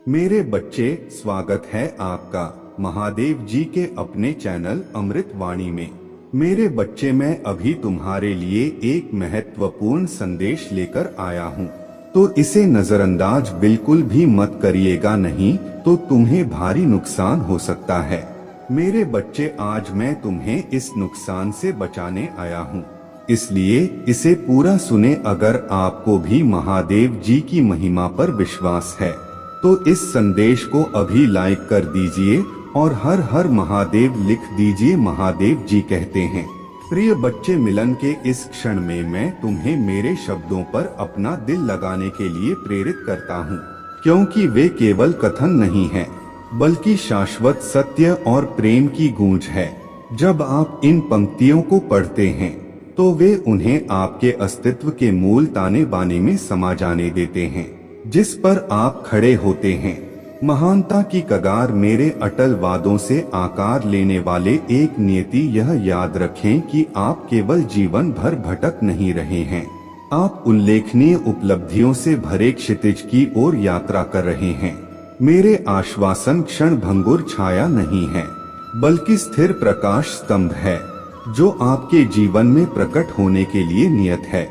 मेरे बच्चे, स्वागत है आपका महादेव जी के अपने चैनल अमृत वाणी में। मेरे बच्चे, मैं अभी तुम्हारे लिए एक महत्वपूर्ण संदेश लेकर आया हूँ, तो इसे नजरअंदाज बिल्कुल भी मत करिएगा, नहीं तो तुम्हें भारी नुकसान हो सकता है। मेरे बच्चे, आज मैं तुम्हें इस नुकसान से बचाने आया हूँ, इसलिए इसे पूरा सुने। अगर आपको भी महादेव जी की महिमा पर विश्वास है तो इस संदेश को अभी लाइक कर दीजिए और हर हर महादेव लिख दीजिए। महादेव जी कहते हैं, प्रिय बच्चे, मिलन के इस क्षण में मैं तुम्हें मेरे शब्दों पर अपना दिल लगाने के लिए प्रेरित करता हूँ, क्योंकि वे केवल कथन नहीं है बल्कि शाश्वत सत्य और प्रेम की गूंज है। जब आप इन पंक्तियों को पढ़ते हैं तो वे उन्हें आपके अस्तित्व के मूल ताने बाने में समा जाने देते हैं जिस पर आप खड़े होते हैं। महानता की कगार मेरे अटल वादों से आकार लेने वाले एक नियति, यह याद रखें कि आप केवल जीवन भर भटक नहीं रहे हैं, आप उल्लेखनीय उपलब्धियों से भरे क्षितिज की ओर यात्रा कर रहे हैं। मेरे आश्वासन क्षण भंगुर छाया नहीं है बल्कि स्थिर प्रकाश स्तंभ है जो आपके जीवन में प्रकट होने के लिए नियत है।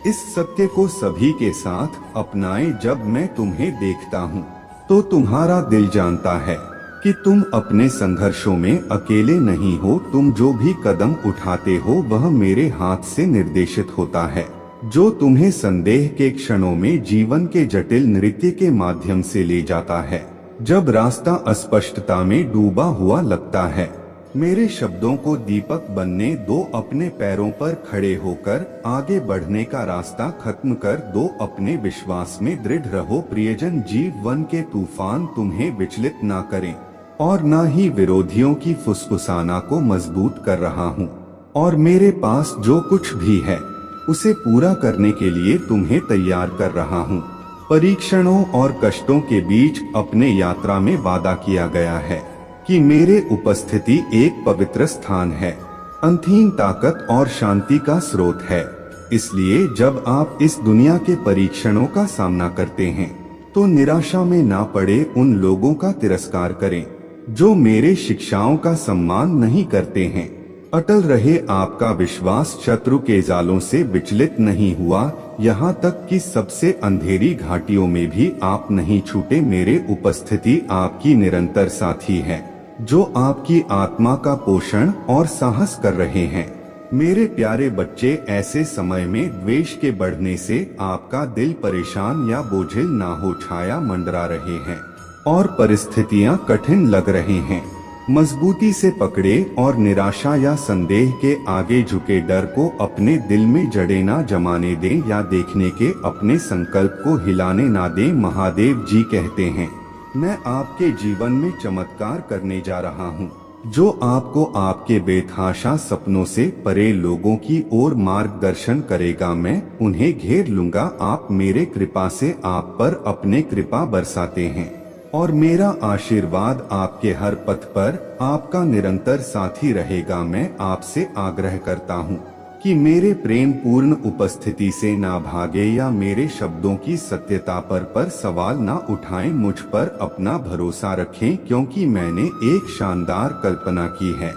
इस सत्य को सभी के साथ अपनाएं। जब मैं तुम्हें देखता हूँ तो तुम्हारा दिल जानता है कि तुम अपने संघर्षों में अकेले नहीं हो। तुम जो भी कदम उठाते हो वह मेरे हाथ से निर्देशित होता है, जो तुम्हें संदेह के क्षणों में जीवन के जटिल नृत्य के माध्यम से ले जाता है। जब रास्ता अस्पष्टता में डूबा हुआ लगता है, मेरे शब्दों को दीपक बनने दो। अपने पैरों पर खड़े होकर आगे बढ़ने का रास्ता खत्म कर दो। अपने विश्वास में दृढ़ रहो। प्रियजन, जीवन के तूफान तुम्हें विचलित ना करें और ना ही विरोधियों की फुसफुसाना को मजबूत कर रहा हूँ। और मेरे पास जो कुछ भी है उसे पूरा करने के लिए तुम्हें तैयार कर रहा हूँ। परीक्षणों और कष्टों के बीच अपने यात्रा में वादा किया गया है कि मेरे उपस्थिति एक पवित्र स्थान है, अंतहीन ताकत और शांति का स्रोत है। इसलिए जब आप इस दुनिया के परीक्षणों का सामना करते हैं तो निराशा में ना पड़े। उन लोगों का तिरस्कार करें जो मेरे शिक्षाओं का सम्मान नहीं करते हैं। अटल रहे, आपका विश्वास शत्रु के जालों से विचलित नहीं हुआ, यहाँ तक कि सबसे अंधेरी घाटियों में भी आप नहीं छूटे। मेरे उपस्थिति आपकी निरंतर साथी है जो आपकी आत्मा का पोषण और साहस कर रहे हैं। मेरे प्यारे बच्चे, ऐसे समय में द्वेष के बढ़ने से आपका दिल परेशान या बोझिल ना हो। छाया मंडरा रहे हैं और परिस्थितियां कठिन लग रहे हैं, मजबूती से पकड़े और निराशा या संदेह के आगे झुके डर को अपने दिल में जड़े ना जमाने दें या देखने के अपने संकल्प को हिलाने ना दें। महादेव जी कहते हैं, मैं आपके जीवन में चमत्कार करने जा रहा हूँ जो आपको आपके बेतहाशा सपनों से परे लोगों की ओर मार्गदर्शन करेगा। मैं उन्हें घेर लूंगा। आप मेरे कृपा से आप पर अपने कृपा बरसाते हैं और मेरा आशीर्वाद आपके हर पथ पर आपका निरंतर साथी रहेगा। मैं आपसे आग्रह करता हूँ कि मेरे प्रेम पूर्ण उपस्थिति से ना भागे या मेरे शब्दों की सत्यता पर सवाल ना उठाएं। मुझ पर अपना भरोसा रखें, क्योंकि मैंने एक शानदार कल्पना की है।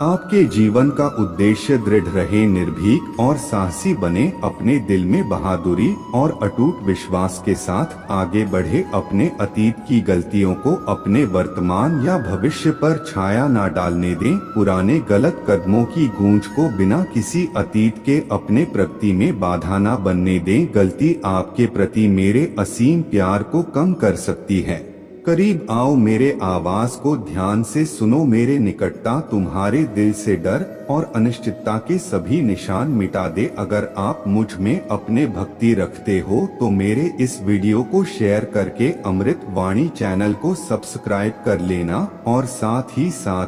आपके जीवन का उद्देश्य दृढ़ रहे, निर्भीक और साहसी बने। अपने दिल में बहादुरी और अटूट विश्वास के साथ आगे बढ़े। अपने अतीत की गलतियों को अपने वर्तमान या भविष्य पर छाया ना डालने दें। पुराने गलत कदमों की गूंज को बिना किसी अतीत के अपने प्रगति में बाधा ना बनने दें। गलती आपके प्रति मेरे असीम प्यार को कम कर सकती है। करीब आओ, मेरे आवाज को ध्यान से सुनो। मेरे निकटता तुम्हारे दिल से डर और अनिश्चितता के सभी निशान मिटा दे। अगर आप मुझ में अपने भक्ति रखते हो तो मेरे इस वीडियो को शेयर करके अमृत वाणी चैनल को सब्सक्राइब कर लेना और साथ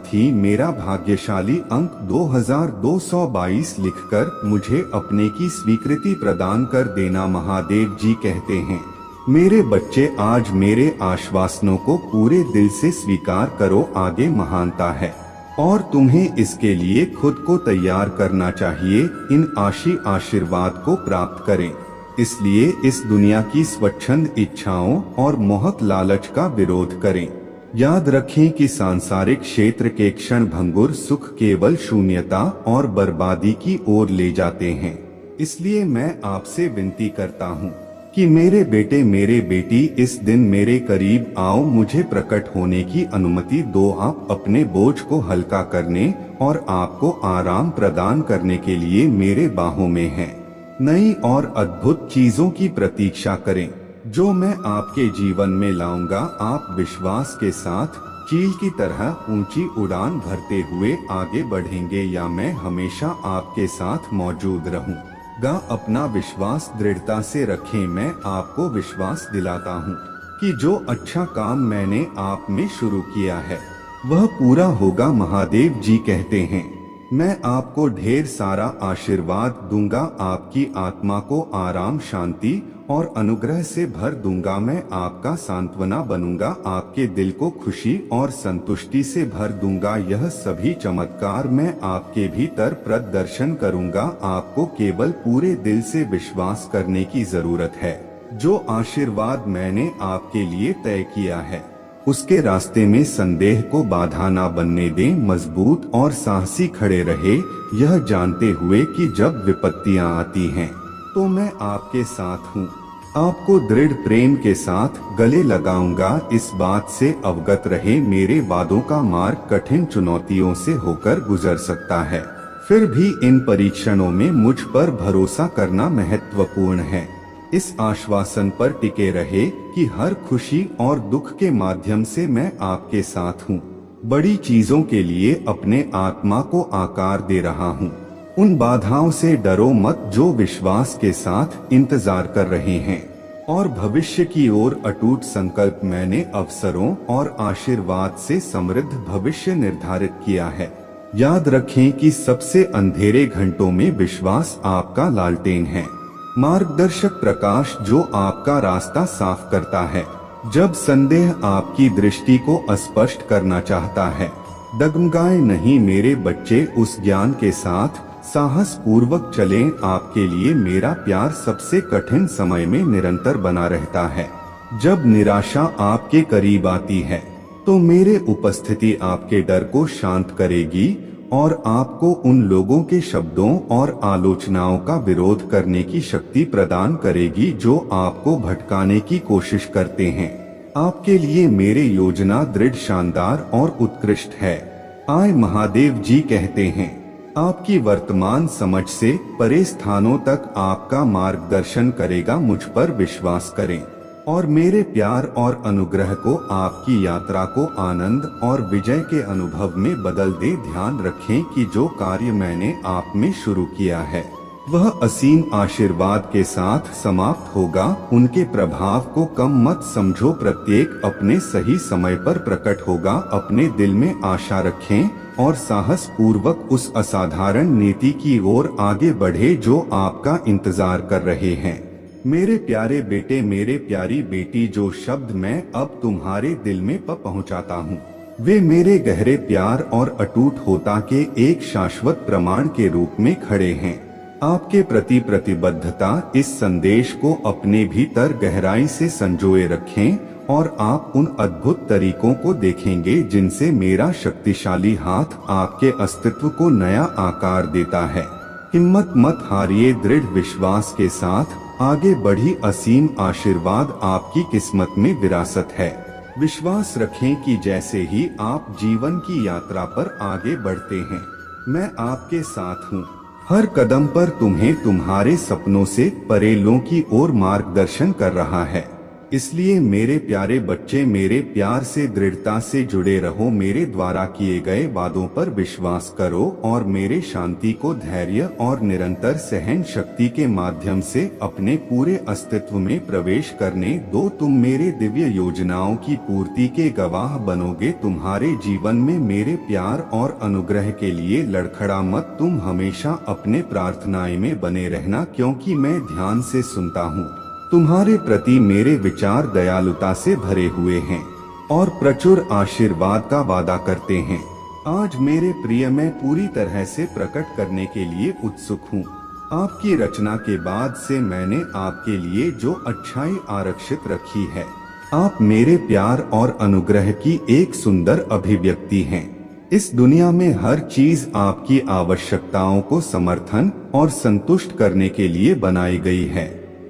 ही मेरा भाग्यशाली अंक 2222 लिखकर मुझे अपने की स्वीकृति प्रदान कर देना। महादेव जी कहते हैं, मेरे बच्चे, आज मेरे आश्वासनों को पूरे दिल से स्वीकार करो। आगे महानता है और तुम्हें इसके लिए खुद को तैयार करना चाहिए। इन आशीर्वाद को प्राप्त करें। इसलिए इस दुनिया की स्वच्छंद इच्छाओं और मोहक लालच का विरोध करें। याद रखें कि सांसारिक क्षेत्र के क्षण भंगुर सुख केवल शून्यता और बर्बादी की ओर ले जाते हैं। इसलिए मैं आपसे विनती करता हूँ कि मेरे बेटे मेरे बेटी इस दिन मेरे करीब आओ, मुझे प्रकट होने की अनुमति दो। आप अपने बोझ को हल्का करने और आपको आराम प्रदान करने के लिए मेरे बाहों में हैं। नई और अद्भुत चीजों की प्रतीक्षा करें जो मैं आपके जीवन में लाऊंगा। आप विश्वास के साथ चील की तरह ऊंची उड़ान भरते हुए आगे बढ़ेंगे या मैं हमेशा आपके साथ मौजूद रहूंगा। अपना विश्वास दृढ़ता से रखें। मैं आपको विश्वास दिलाता हूं कि जो अच्छा काम मैंने आप में शुरू किया है वह पूरा होगा। महादेव जी कहते हैं, मैं आपको ढेर सारा आशीर्वाद दूंगा, आपकी आत्मा को आराम, शांति और अनुग्रह से भर दूंगा। मैं आपका सांत्वना बनूंगा, आपके दिल को खुशी और संतुष्टि से भर दूंगा। यह सभी चमत्कार मैं आपके भीतर प्रदर्शन करूंगा। आपको केवल पूरे दिल से विश्वास करने की जरूरत है। जो आशीर्वाद मैंने आपके लिए तय किया है उसके रास्ते में संदेह को बाधा ना बनने दें। मजबूत और साहसी खड़े रहे, यह जानते हुए कि जब विपत्तियां आती हैं तो मैं आपके साथ हूँ। आपको दृढ़ प्रेम के साथ गले लगाऊंगा। इस बात से अवगत रहे, मेरे वादों का मार्ग कठिन चुनौतियों से होकर गुजर सकता है, फिर भी इन परीक्षणों में मुझ पर भरोसा करना महत्वपूर्ण है। इस आश्वासन पर टिके रहे कि हर खुशी और दुख के माध्यम से मैं आपके साथ हूँ। बड़ी चीजों के लिए अपने आत्मा को आकार दे रहा हूँ। उन बाधाओं से डरो मत जो विश्वास के साथ इंतजार कर रहे हैं और भविष्य की ओर अटूट संकल्प। मैंने अवसरों और आशीर्वाद से समृद्ध भविष्य निर्धारित किया है। याद रखें कि सबसे अंधेरे घंटों में विश्वास आपका लालटेन है, मार्गदर्शक प्रकाश जो आपका रास्ता साफ करता है। जब संदेह आपकी दृष्टि को अस्पष्ट करना चाहता है, डगमगाए नहीं मेरे बच्चे, उस ज्ञान के साथ साहस पूर्वक चलें। आपके लिए मेरा प्यार सबसे कठिन समय में निरंतर बना रहता है। जब निराशा आपके करीब आती है तो मेरे उपस्थिति आपके डर को शांत करेगी और आपको उन लोगों के शब्दों और आलोचनाओं का विरोध करने की शक्ति प्रदान करेगी जो आपको भटकाने की कोशिश करते हैं। आपके लिए मेरी योजना दृढ़, शानदार और उत्कृष्ट है। आय महादेव जी कहते हैं, आपकी वर्तमान समझ से परे स्थानों तक आपका मार्गदर्शन करेगा। मुझ पर विश्वास करें और मेरे प्यार और अनुग्रह को आपकी यात्रा को आनंद और विजय के अनुभव में बदल दे। ध्यान रखें कि जो कार्य मैंने आप में शुरू किया है वह असीम आशीर्वाद के साथ समाप्त होगा। उनके प्रभाव को कम मत समझो, प्रत्येक अपने सही समय पर प्रकट होगा। अपने दिल में आशा रखें और साहस पूर्वक उस असाधारण नीति की ओर आगे बढ़े जो आपका इंतजार कर रहे हैं। मेरे प्यारे बेटे, मेरे प्यारी बेटी, जो शब्द मैं अब तुम्हारे दिल में पहुंचाता हूँ वे मेरे गहरे प्यार और अटूट होता के एक शाश्वत प्रमाण के रूप में खड़े हैं। आपके प्रति प्रतिबद्धता इस संदेश को अपने भीतर गहराई से संजोए रखें और आप उन अद्भुत तरीकों को देखेंगे जिनसे मेरा शक्तिशाली हाथ आपके अस्तित्व को नया आकार देता है। हिम्मत मत हारिए, दृढ़ विश्वास के साथ आगे बढ़ी असीम आशीर्वाद आपकी किस्मत में विरासत है। विश्वास रखें कि जैसे ही आप जीवन की यात्रा पर आगे बढ़ते हैं मैं आपके साथ हूँ। हर कदम पर तुम्हें तुम्हारे सपनों से परेलों की ओर मार्गदर्शन कर रहा है। इसलिए मेरे प्यारे बच्चे, मेरे प्यार से दृढ़ता से जुड़े रहो। मेरे द्वारा किए गए वादों पर विश्वास करो और मेरे शांति को धैर्य और निरंतर सहन शक्ति के माध्यम से अपने पूरे अस्तित्व में प्रवेश करने दो। तुम मेरे दिव्य योजनाओं की पूर्ति के गवाह बनोगे। तुम्हारे जीवन में मेरे प्यार और अनुग्रह के लिए लड़खड़ा मत। तुम हमेशा अपने प्रार्थनाएं में बने रहना, क्योंकि मैं ध्यान से सुनता हूँ। तुम्हारे प्रति मेरे विचार दयालुता से भरे हुए हैं और प्रचुर आशीर्वाद का वादा करते हैं। आज मेरे प्रिय, मैं पूरी तरह से प्रकट करने के लिए उत्सुक हूँ। आपकी रचना के बाद से मैंने आपके लिए जो अच्छाई आरक्षित रखी है। आप मेरे प्यार और अनुग्रह की एक सुंदर अभिव्यक्ति हैं। इस दुनिया में हर चीज आपकी आवश्यकताओं को समर्थन और संतुष्ट करने के लिए बनाई गई है।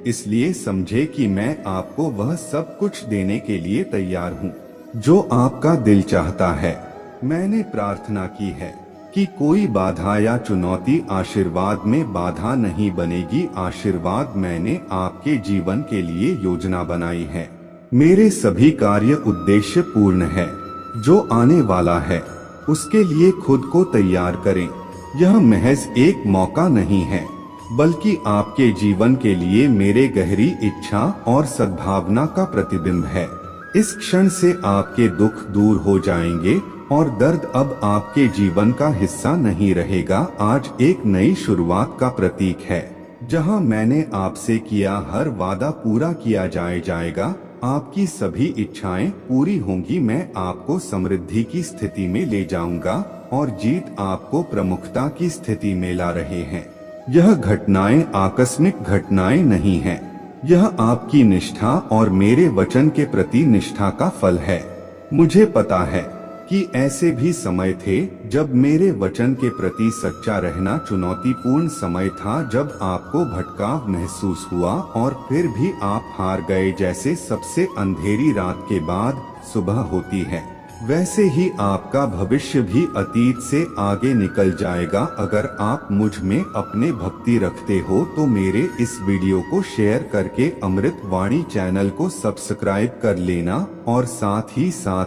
इसलिए समझे कि मैं आपको वह सब कुछ देने के लिए तैयार हूँ जो आपका दिल चाहता है। मैंने प्रार्थना की है कि कोई बाधा या चुनौती आशीर्वाद में बाधा नहीं बनेगी। आशीर्वाद मैंने आपके जीवन के लिए योजना बनाई है। मेरे सभी कार्य उद्देश्य पूर्ण है। जो आने वाला है उसके लिए खुद को तैयार करें। यह महज एक मौका नहीं है, बल्कि आपके जीवन के लिए मेरे गहरी इच्छा और सद्भावना का प्रतिबिंब है। इस क्षण से आपके दुख दूर हो जाएंगे और दर्द अब आपके जीवन का हिस्सा नहीं रहेगा। आज एक नई शुरुआत का प्रतीक है, जहां मैंने आपसे किया हर वादा पूरा किया जाएगा। आपकी सभी इच्छाएं पूरी होंगी। मैं आपको समृद्धि की स्थिति में ले जाऊंगा और जीत आपको प्रमुखता की स्थिति में ला रहे हैं। यह घटनाएं आकस्मिक घटनाएं नहीं हैं। यह आपकी निष्ठा और मेरे वचन के प्रति निष्ठा का फल है। मुझे पता है कि ऐसे भी समय थे जब मेरे वचन के प्रति सच्चा रहना चुनौतीपूर्ण समय था, जब आपको भटकाव महसूस हुआ और फिर भी आप हार गए। जैसे सबसे अंधेरी रात के बाद सुबह होती है, वैसे ही आपका भविष्य भी अतीत से आगे निकल जाएगा। अगर आप मुझ में अपने भक्ति रखते हो तो मेरे इस वीडियो को शेयर करके अमृत वाणी चैनल को सब्सक्राइब कर लेना और साथ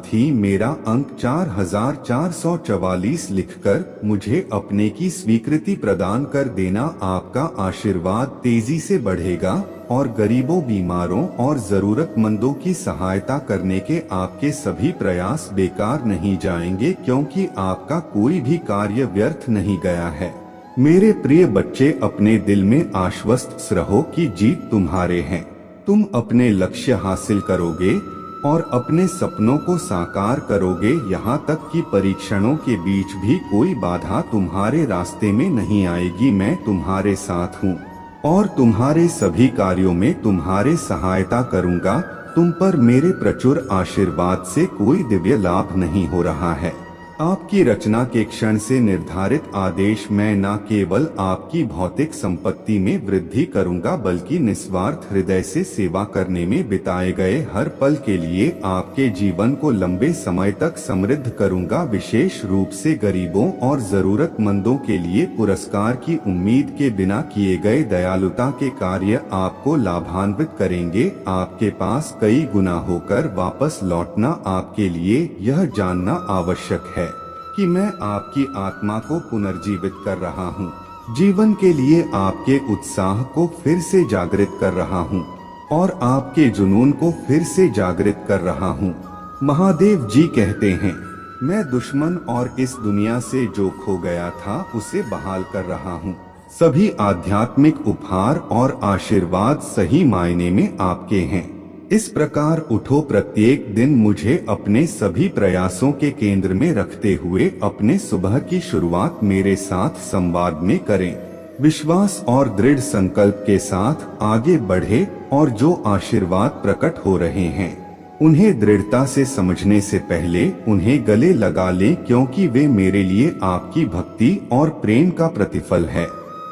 ही मेरा अंक 4444 लिखकर मुझे अपने की स्वीकृति प्रदान कर देना। आपका आशीर्वाद तेजी से बढ़ेगा और गरीबों, बीमारों और जरूरतमंदों की सहायता करने के आपके सभी प्रयास बेकार नहीं जाएंगे, क्योंकि आपका कोई भी कार्य व्यर्थ नहीं गया है। मेरे प्रिय बच्चे, अपने दिल में आश्वस्त रहो कि जीत तुम्हारे हैं। तुम अपने लक्ष्य हासिल करोगे और अपने सपनों को साकार करोगे। यहाँ तक कि परीक्षणों के बीच भी कोई बाधा तुम्हारे रास्ते में नहीं आएगी। मैं तुम्हारे साथ हूँ और तुम्हारे सभी कार्यों में तुम्हारे सहायता करूंगा। तुम पर मेरे प्रचुर आशीर्वाद से कोई दिव्य लाभ नहीं हो रहा है। आपकी रचना के क्षण से निर्धारित आदेश मैं न केवल आपकी भौतिक संपत्ति में वृद्धि करूंगा, बल्कि निस्वार्थ हृदय से सेवा करने में बिताए गए हर पल के लिए आपके जीवन को लंबे समय तक समृद्ध करूंगा। विशेष रूप से गरीबों और जरूरतमंदों के लिए पुरस्कार की उम्मीद के बिना किए गए दयालुता के कार्य आपको लाभान्वित करेंगे। आपके पास कई गुना होकर वापस लौटना आपके लिए यह जानना आवश्यक है कि मैं आपकी आत्मा को पुनर्जीवित कर रहा हूँ। जीवन के लिए आपके उत्साह को फिर से जागृत कर रहा हूँ और आपके जुनून को फिर से जागृत कर रहा हूँ। महादेव जी कहते हैं, मैं दुश्मन और इस दुनिया से जो खो गया था उसे बहाल कर रहा हूँ। सभी आध्यात्मिक उपहार और आशीर्वाद सही मायने में आपके हैं। इस प्रकार उठो, प्रत्येक दिन मुझे अपने सभी प्रयासों के केंद्र में रखते हुए अपने सुबह की शुरुआत मेरे साथ संवाद में करें। विश्वास और दृढ़ संकल्प के साथ आगे बढ़े और जो आशीर्वाद प्रकट हो रहे हैं उन्हें दृढ़ता से समझने से पहले उन्हें गले लगा लें, क्योंकि वे मेरे लिए आपकी भक्ति और प्रेम का प्रतिफल है।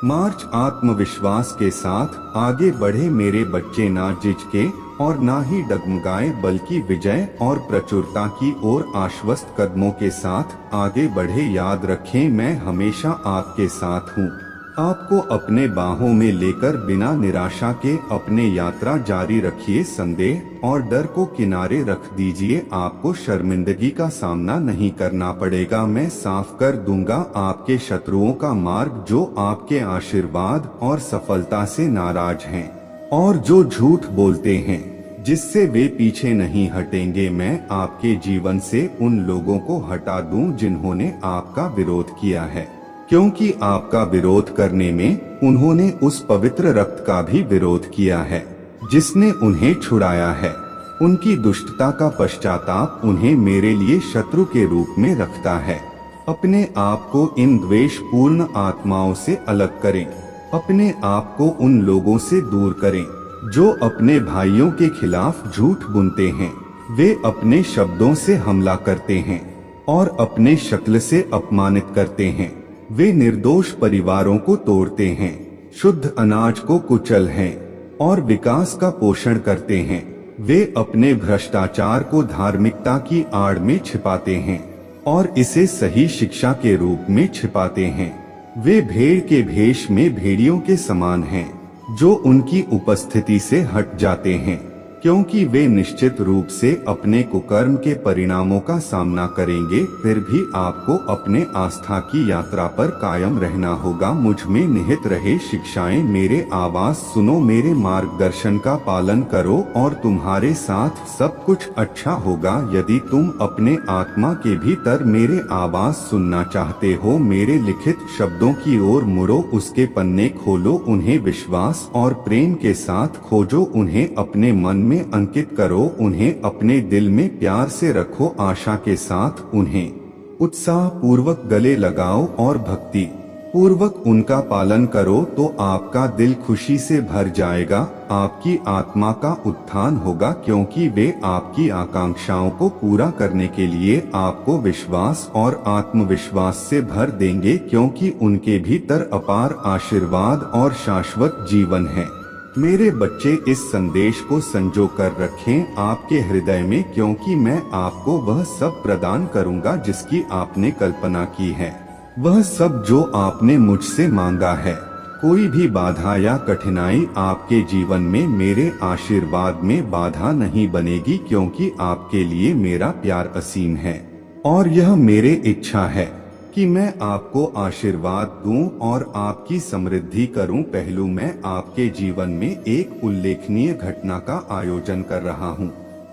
मार्च आत्मविश्वास के साथ आगे बढ़े मेरे बच्चे, ना झिझके और ना ही डगमगाए, बल्कि विजय और प्रचुरता की ओर आश्वस्त कदमों के साथ आगे बढ़े। याद रखें, मैं हमेशा आपके साथ हूँ। आपको अपने बाहों में लेकर बिना निराशा के अपने यात्रा जारी रखिए। संदेह और डर को किनारे रख दीजिए। आपको शर्मिंदगी का सामना नहीं करना पड़ेगा। मैं साफ कर दूंगा आपके शत्रुओं का मार्ग, जो आपके आशीर्वाद और सफलता से नाराज हैं और जो झूठ बोलते हैं जिससे वे पीछे नहीं हटेंगे। मैं आपके जीवन से उन लोगों को हटा दूं जिन्होंने आपका विरोध किया है, क्योंकि आपका विरोध करने में उन्होंने उस पवित्र रक्त का भी विरोध किया है जिसने उन्हें छुड़ाया है। उनकी दुष्टता का पश्चाताप उन्हें मेरे लिए शत्रु के रूप में रखता है। अपने आप को इन द्वेषपूर्ण आत्माओं से अलग करें। अपने आप को उन लोगों से दूर करें जो अपने भाइयों के खिलाफ झूठ बुनते हैं। वे अपने शब्दों से हमला करते हैं और अपने शक्ल से अपमानित करते हैं। वे निर्दोष परिवारों को तोड़ते हैं, शुद्ध अनाज को कुचल हैं और विकास का पोषण करते हैं। वे अपने भ्रष्टाचार को धार्मिकता की आड़ में छिपाते हैं और इसे सही शिक्षा के रूप में छिपाते हैं। वे भेड़ के भेष में भेड़ियों के समान हैं, जो उनकी उपस्थिति से हट जाते हैं, क्योंकि वे निश्चित रूप से अपने कुकर्म के परिणामों का सामना करेंगे। फिर भी आपको अपने आस्था की यात्रा पर कायम रहना होगा। मुझ में निहित रहे शिक्षाएं, मेरे आवाज सुनो, मेरे मार्गदर्शन का पालन करो और तुम्हारे साथ सब कुछ अच्छा होगा। यदि तुम अपने आत्मा के भीतर मेरे आवाज सुनना चाहते हो, मेरे लिखित शब्दों की ओर मुड़ो, उसके पन्ने खोलो, उन्हें विश्वास और प्रेम के साथ खोजो, उन्हें अपने मन में अंकित करो, उन्हें अपने दिल में प्यार से रखो, आशा के साथ उन्हें उत्साह पूर्वक गले लगाओ और भक्ति पूर्वक उनका पालन करो तो आपका दिल खुशी से भर जाएगा। आपकी आत्मा का उत्थान होगा, क्योंकि वे आपकी आकांक्षाओं को पूरा करने के लिए आपको विश्वास और आत्मविश्वास से भर देंगे, क्योंकि उनके भीतर अपार आशीर्वाद और शाश्वत जीवन है। मेरे बच्चे, इस संदेश को संजो कर रखें आपके हृदय में, क्योंकि मैं आपको वह सब प्रदान करूंगा जिसकी आपने कल्पना की है, वह सब जो आपने मुझसे मांगा है। कोई भी बाधा या कठिनाई आपके जीवन में मेरे आशीर्वाद में बाधा नहीं बनेगी, क्योंकि आपके लिए मेरा प्यार असीम है और यह मेरे इच्छा है कि मैं आपको आशीर्वाद दूं और आपकी समृद्धि करूं। पहलू, मैं आपके जीवन में एक उल्लेखनीय घटना का आयोजन कर रहा हूं।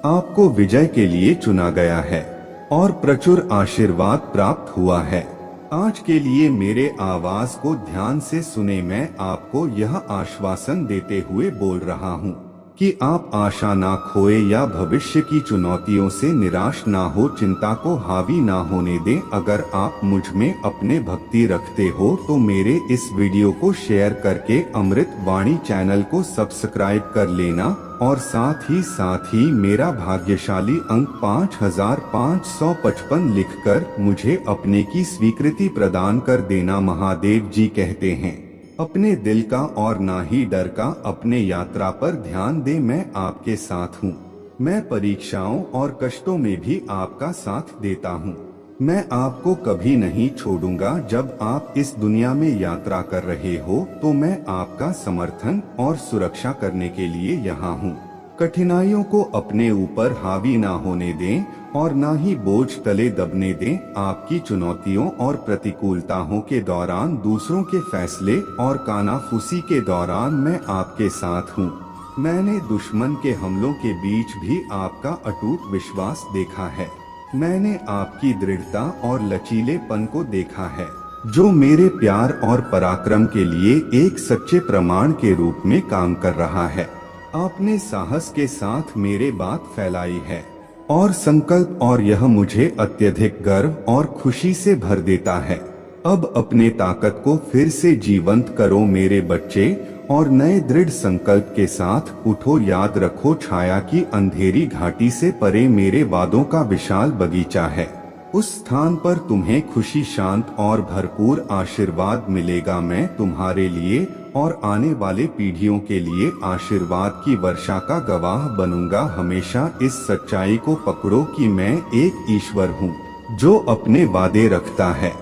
आपको विजय के लिए चुना गया है और प्रचुर आशीर्वाद प्राप्त हुआ है। आज के लिए मेरे आवाज को ध्यान से सुने। मैं आपको यह आश्वासन देते हुए बोल रहा हूँ कि आप आशा ना खोए या भविष्य की चुनौतियों से निराश ना हो, चिंता को हावी ना होने दें। अगर आप मुझ में अपने भक्ति रखते हो तो मेरे इस वीडियो को शेयर करके अमृत वाणी चैनल को सब्सक्राइब कर लेना और साथ ही मेरा भाग्यशाली अंक 5555 लिखकर मुझे अपने की स्वीकृति प्रदान कर देना। महादेव जी कहते हैं, अपने दिल का और ना ही डर का अपने यात्रा पर ध्यान दे। मैं आपके साथ हूँ। मैं परीक्षाओं और कष्टों में भी आपका साथ देता हूँ। मैं आपको कभी नहीं छोड़ूंगा। जब आप इस दुनिया में यात्रा कर रहे हो तो मैं आपका समर्थन और सुरक्षा करने के लिए यहाँ हूँ। कठिनाइयों को अपने ऊपर हावी ना होने दें और ना ही बोझ तले दबने दें। आपकी चुनौतियों और प्रतिकूलताओं के दौरान, दूसरों के फैसले और कानाफूसी के दौरान मैं आपके साथ हूँ। मैंने दुश्मन के हमलों के बीच भी आपका अटूट विश्वास देखा है। मैंने आपकी दृढ़ता और लचीलेपन को देखा है, जो मेरे प्यार और पराक्रम के लिए एक सच्चे प्रमाण के रूप में काम कर रहा है। आपने साहस के साथ मेरे बात फैलाई है और संकल्प, और यह मुझे अत्यधिक गर्व और खुशी से भर देता है। अब अपने ताकत को फिर से जीवंत करो मेरे बच्चे, और नए दृढ़ संकल्प के साथ उठो। याद रखो, छाया की अंधेरी घाटी से परे मेरे वादों का विशाल बगीचा है। उस स्थान पर तुम्हें खुशी, शांत और भरपूर आशीर्वाद मिलेगा। मैं तुम्हारे लिए और आने वाले पीढ़ियों के लिए आशीर्वाद की वर्षा का गवाह बनूंगा। हमेशा इस सच्चाई को पकड़ो कि मैं एक ईश्वर हूँ जो अपने वादे रखता है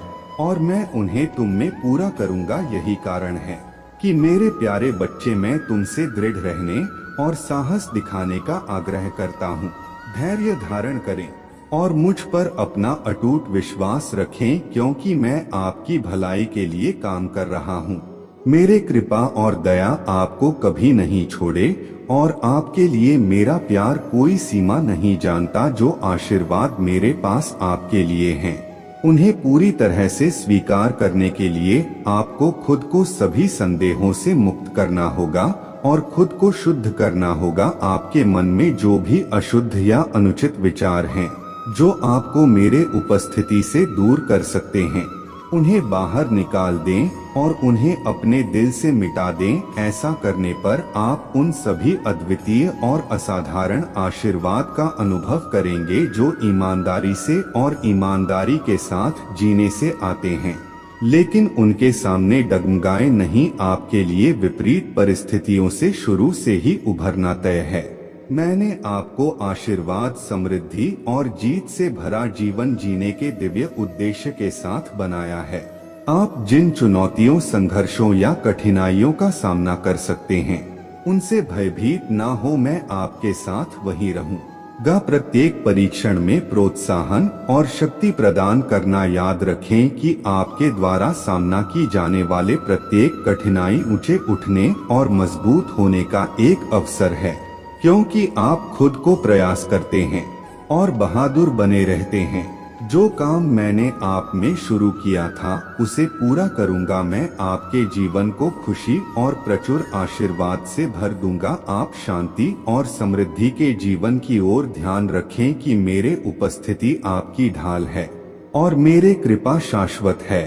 और मैं उन्हें तुम में पूरा करूंगा। यही कारण है कि मेरे प्यारे बच्चे, मैं तुमसे दृढ़ रहने और साहस दिखाने का आग्रह करता हूँ। धैर्य धारण करें और मुझ पर अपना अटूट विश्वास रखें, क्योंकि मैं आपकी भलाई के लिए काम कर रहा हूँ। मेरे कृपा और दया आपको कभी नहीं छोड़े और आपके लिए मेरा प्यार कोई सीमा नहीं जानता। जो आशीर्वाद मेरे पास आपके लिए हैं, उन्हें पूरी तरह से स्वीकार करने के लिए आपको खुद को सभी संदेहों से मुक्त करना होगा और खुद को शुद्ध करना होगा। आपके मन में जो भी अशुद्ध या अनुचित विचार हैं, जो आपको मेरे उपस्थिति से दूर कर सकते हैं, उन्हें बाहर निकाल दें और उन्हें अपने दिल से मिटा दें। ऐसा करने पर आप उन सभी अद्वितीय और असाधारण आशीर्वाद का अनुभव करेंगे जो ईमानदारी से और ईमानदारी के साथ जीने से आते हैं, लेकिन उनके सामने डगमगाए नहीं। आपके लिए विपरीत परिस्थितियों से शुरू से ही उभरना तय है। मैंने आपको आशीर्वाद, समृद्धि और जीत से भरा जीवन जीने के दिव्य उद्देश्य के साथ बनाया है। आप जिन चुनौतियों, संघर्षों या कठिनाइयों का सामना कर सकते हैं, उनसे भयभीत ना हो। मैं आपके साथ वहीं रहूंगा। प्रत्येक परीक्षण में प्रोत्साहन और शक्ति प्रदान करना। याद रखें कि आपके द्वारा सामना की जाने वाले प्रत्येक कठिनाई ऊंचे उठने और मजबूत होने का एक अवसर है, क्योंकि आप खुद को प्रयास करते हैं और बहादुर बने रहते हैं। जो काम मैंने आप में शुरू किया था उसे पूरा करूंगा। मैं आपके जीवन को खुशी और प्रचुर आशीर्वाद से भर दूंगा। आप शांति और समृद्धि के जीवन की ओर ध्यान रखें कि मेरे उपस्थिति आपकी ढाल है और मेरे कृपा शाश्वत है।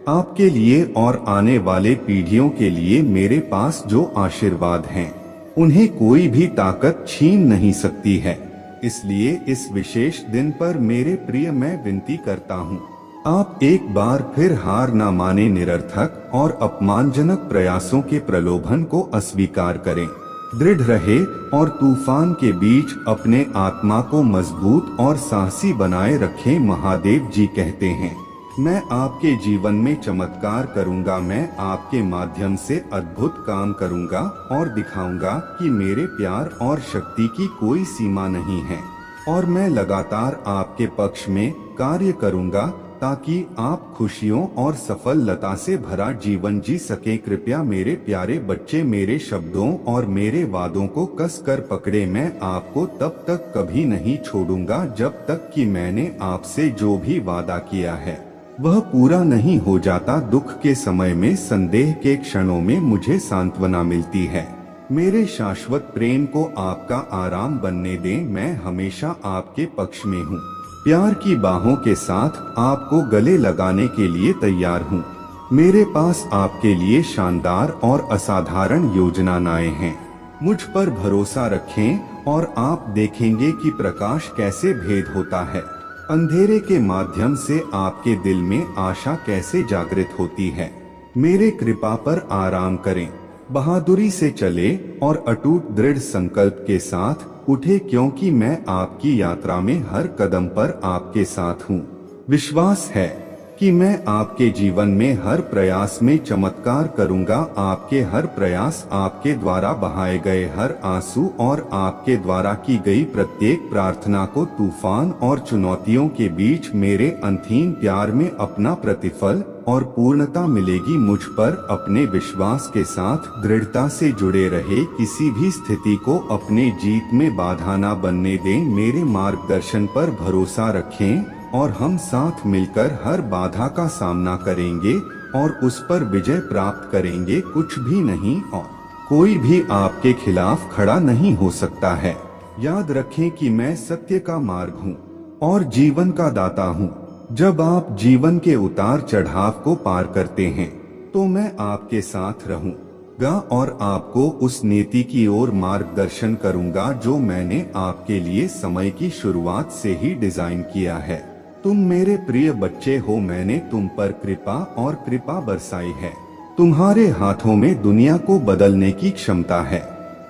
आपके लिए और आने वाले पीढ़ियों के लिए मेरे पास जो आशीर्वाद हैं, उन्हें कोई भी ताकत छीन नहीं सकती है। इसलिए इस विशेष दिन पर मेरे प्रिय, मैं विनती करता हूँ, आप एक बार फिर हार ना माने। निरर्थक और अपमानजनक प्रयासों के प्रलोभन को अस्वीकार करें। दृढ़ रहे और तूफान के बीच अपने आत्मा को मजबूत और साहसी बनाए रखें। महादेव जी कहते हैं, मैं आपके जीवन में चमत्कार करूंगा। मैं आपके माध्यम से अद्भुत काम करूंगा और दिखाऊंगा कि मेरे प्यार और शक्ति की कोई सीमा नहीं है। और मैं लगातार आपके पक्ष में कार्य करूंगा ताकि आप खुशियों और सफलता से भरा जीवन जी सकें। कृपया मेरे प्यारे बच्चे, मेरे शब्दों और मेरे वादों को कसकर पकड़े। मैं आपको तब तक कभी नहीं छोड़ूंगा जब तक कि मैंने आपसे जो भी वादा किया है वह पूरा नहीं हो जाता। दुख के समय में, संदेह के क्षणों में मुझे सांत्वना मिलती है। मेरे शाश्वत प्रेम को आपका आराम बनने दें। मैं हमेशा आपके पक्ष में हूँ। प्यार की बाहों के साथ आपको गले लगाने के लिए तैयार हूँ। मेरे पास आपके लिए शानदार और असाधारण योजनाएं हैं। मुझ पर भरोसा रखें और आप देखेंगे कि प्रकाश कैसे भेद होता है। अंधेरे के माध्यम से आपके दिल में आशा कैसे जागृत होती है। मेरे कृपा पर आराम करें, बहादुरी से चले और अटूट दृढ़ संकल्प के साथ उठे, क्योंकि मैं आपकी यात्रा में हर कदम पर आपके साथ हूँ। विश्वास है कि मैं आपके जीवन में हर प्रयास में चमत्कार करूंगा। आपके हर प्रयास, आपके द्वारा बहाए गए हर आंसू और आपके द्वारा की गई प्रत्येक प्रार्थना को तूफान और चुनौतियों के बीच मेरे अनथीन प्यार में अपना प्रतिफल और पूर्णता मिलेगी। मुझ पर अपने विश्वास के साथ दृढ़ता से जुड़े रहे। किसी भी स्थिति को अपने जीत में बाधा न बनने दें। मेरे मार्गदर्शन पर भरोसा रखें और हम साथ मिलकर हर बाधा का सामना करेंगे और उस पर विजय प्राप्त करेंगे। कुछ भी नहीं और कोई भी आपके खिलाफ खड़ा नहीं हो सकता है। याद रखें कि मैं सत्य का मार्ग हूँ और जीवन का दाता हूँ। जब आप जीवन के उतार चढ़ाव को पार करते हैं तो मैं आपके साथ रहूँगा और आपको उस नीति की ओर मार्गदर्शन करूँगा जो मैंने आपके लिए समय की शुरुआत से ही डिजाइन किया है। तुम मेरे प्रिय बच्चे हो। मैंने तुम पर कृपा और कृपा बरसाई है। तुम्हारे हाथों में दुनिया को बदलने की क्षमता है।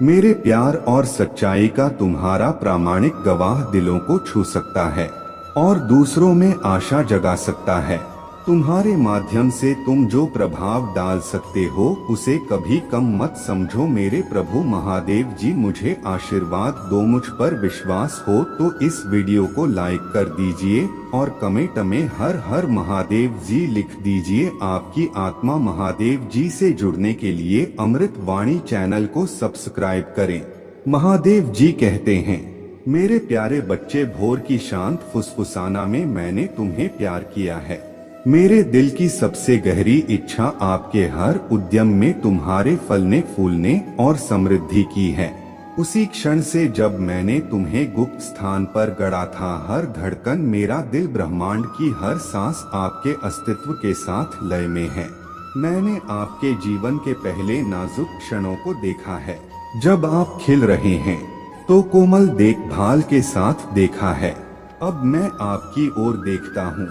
मेरे प्यार और सच्चाई का तुम्हारा प्रामाणिक गवाह दिलों को छू सकता है और दूसरों में आशा जगा सकता है। तुम्हारे माध्यम से तुम जो प्रभाव डाल सकते हो उसे कभी कम मत समझो। मेरे प्रभु महादेव जी मुझे आशीर्वाद दो। मुझ पर विश्वास हो तो इस वीडियो को लाइक कर दीजिए और कमेंट में हर हर महादेव जी लिख दीजिए। आपकी आत्मा महादेव जी से जुड़ने के लिए अमृत वाणी चैनल को सब्सक्राइब करें। महादेव जी कहते हैं, मेरे प्यारे बच्चे, भोर की शांत फुसफुसाना में मैंने तुम्हें प्यार किया है। मेरे दिल की सबसे गहरी इच्छा आपके हर उद्यम में तुम्हारे फलने फूलने और समृद्धि की है। उसी क्षण से जब मैंने तुम्हें गुप्त स्थान पर गड़ा था, हर धड़कन, मेरा दिल, ब्रह्मांड की हर सांस आपके अस्तित्व के साथ लय में है। मैंने आपके जीवन के पहले नाजुक क्षणों को देखा है, जब आप खिल रहे हैं तो कोमल देखभाल के साथ देखा है। अब मैं आपकी ओर देखता हूँ,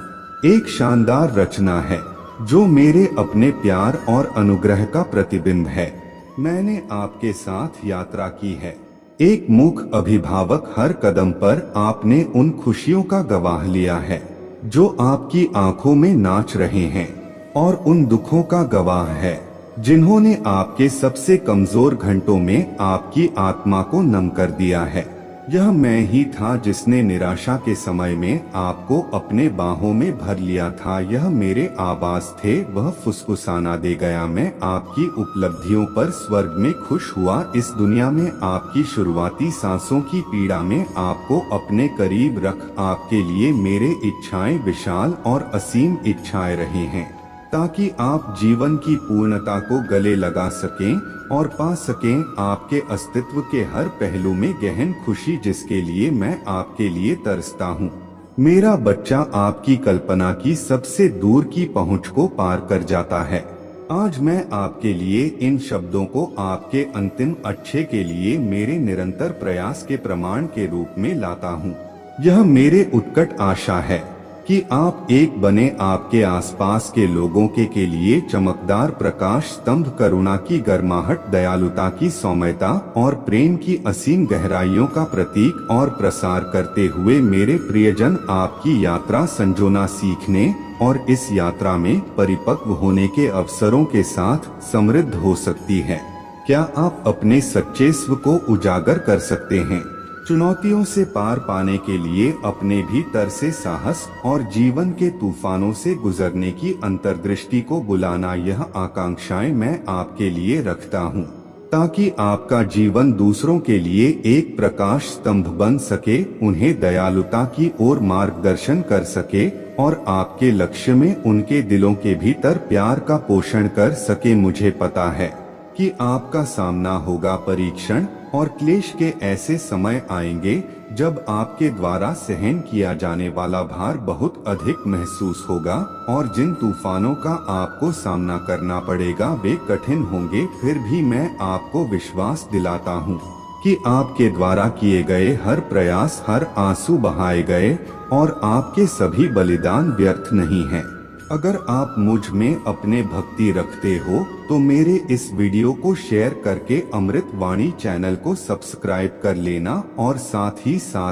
एक शानदार रचना है जो मेरे अपने प्यार और अनुग्रह का प्रतिबिंब है। मैंने आपके साथ यात्रा की है, एक मूक अभिभावक, हर कदम पर आपने उन खुशियों का गवाह लिया है जो आपकी आंखों में नाच रहे हैं, और उन दुखों का गवाह है जिन्होंने आपके सबसे कमजोर घंटों में आपकी आत्मा को नम कर दिया है। यह मैं ही था जिसने निराशा के समय में आपको अपने बाहों में भर लिया था। यह मेरे आवाज थे, वह फुसफुसाना दे गया। मैं आपकी उपलब्धियों पर स्वर्ग में खुश हुआ, इस दुनिया में आपकी शुरुआती सांसों की पीड़ा में आपको अपने करीब रख। आपके लिए मेरे इच्छाएं विशाल और असीम इच्छाएं रही हैं, ताकि आप जीवन की पूर्णता को गले लगा सकें और पा सकें आपके अस्तित्व के हर पहलू में गहन खुशी, जिसके लिए मैं आपके लिए तरसता हूँ। मेरा बच्चा आपकी कल्पना की सबसे दूर की पहुँच को पार कर जाता है। आज मैं आपके लिए इन शब्दों को आपके अंतिम अच्छे के लिए मेरे निरंतर प्रयास के प्रमाण के रूप में लाता हूँ। यह मेरे उत्कट आशा है कि आप एक बने, आपके आसपास के लोगों के लिए चमकदार प्रकाश स्तंभ, करुणा की गर्माहट, दयालुता की सौम्यता और प्रेम की असीम गहराइयों का प्रतीक और प्रसार करते हुए मेरे प्रियजन, आपकी यात्रा संजोना सीखने और इस यात्रा में परिपक्व होने के अवसरों के साथ समृद्ध हो सकती है। क्या आप अपने सच्चे स्व को उजागर कर सकते हैं? चुनौतियों से पार पाने के लिए अपने भीतर से साहस और जीवन के तूफानों से गुजरने की अंतर्दृष्टि को बुलाना, यह आकांक्षाएं मैं आपके लिए रखता हूं, ताकि आपका जीवन दूसरों के लिए एक प्रकाश स्तंभ बन सके, उन्हें दयालुता की ओर मार्गदर्शन कर सके और आपके लक्ष्य में उनके दिलों के भीतर प्यार का पोषण कर सके। मुझे पता है कि आपका सामना होगा परीक्षण और क्लेश के ऐसे समय आएंगे जब आपके द्वारा सहन किया जाने वाला भार बहुत अधिक महसूस होगा, और जिन तूफानों का आपको सामना करना पड़ेगा वे कठिन होंगे। फिर भी मैं आपको विश्वास दिलाता हूँ कि आपके द्वारा किए गए हर प्रयास, हर आंसू बहाए गए और आपके सभी बलिदान व्यर्थ नहीं हैं। अगर आप मुझ में अपने भक्ति रखते हो तो मेरे इस वीडियो को शेयर करके अमृत वाणी चैनल को सब्सक्राइब कर लेना, और साथ